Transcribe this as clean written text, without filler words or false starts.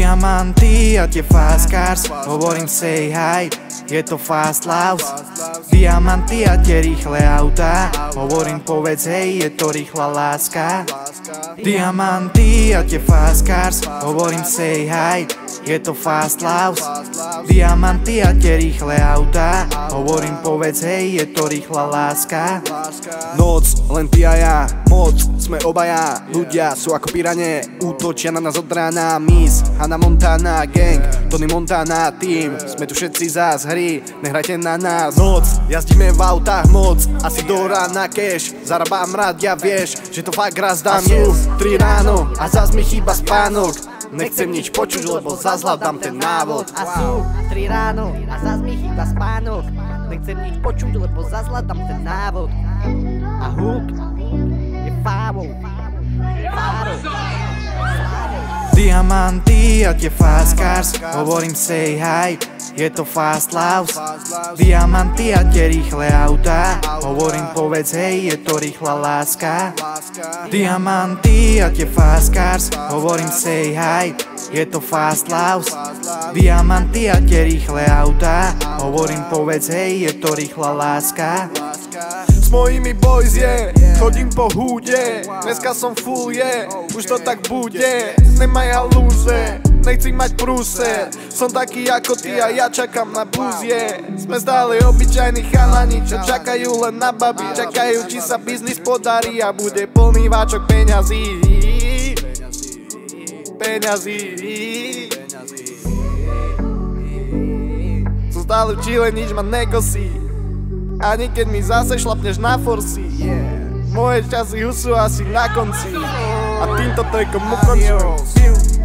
Diamanty a tie fast cars, hovorím say hi, je to fast love. Diamanty a tie rýchle autá, hovorím povedz hej, je to rýchla láska. Diamanty a tie fast cars, hovorím say hi, je to fast love. Diamanty a tie rýchle autá, hovorím povedz hej, je to rýchla láska. Noc, len ty a ja, moc, sme obaja. Ľudia sú ako pirane, útočia na nás od rána. Miss, Hannah Montana, gang, Tony Montana, tým. Sme tu všetci zás hry, nehrajte na nás. Noc, jazdíme v autách moc, asi do rána cash. Zarabám rád, ja vieš, že to fakt raz dám. Sú 3 ráno a zás mi chýba spánok. Nechcem nič počuť, lebo zás hľadám ten návod. A sú 3 ráno a zás mi chýba spánok. Nechcem nič počuť, lebo zás hľadám ten návod. A hook je fávou. Diamanty a tie fast cars, hovorím say hi, je to fast love. Diamanty a tie rýchle autá, hovorím povedz hej, je to rýchla láska. Diamanty a tie fast cars, hovorím say hi, je to fast love. Diamanty a tie rýchle autá, hovorím povedz hej, je to rýchla láska. S mojimi boys chodím po húde. Dneska som full už to tak bude. Nemaj halúze, nechci mať prúser. Som taký ako ty a ja čakám na búzie. Sme stále obyčajní chalani, čo čakajú len na babi. Čakajú, či sa biznis podarí a bude plný váčok peňazí. Som stále v Chile, nič ma nekosí. Ani keď mi zase šlapneš na forsy. Moje časy sú asi na konci. A týmto trackom ukončujem.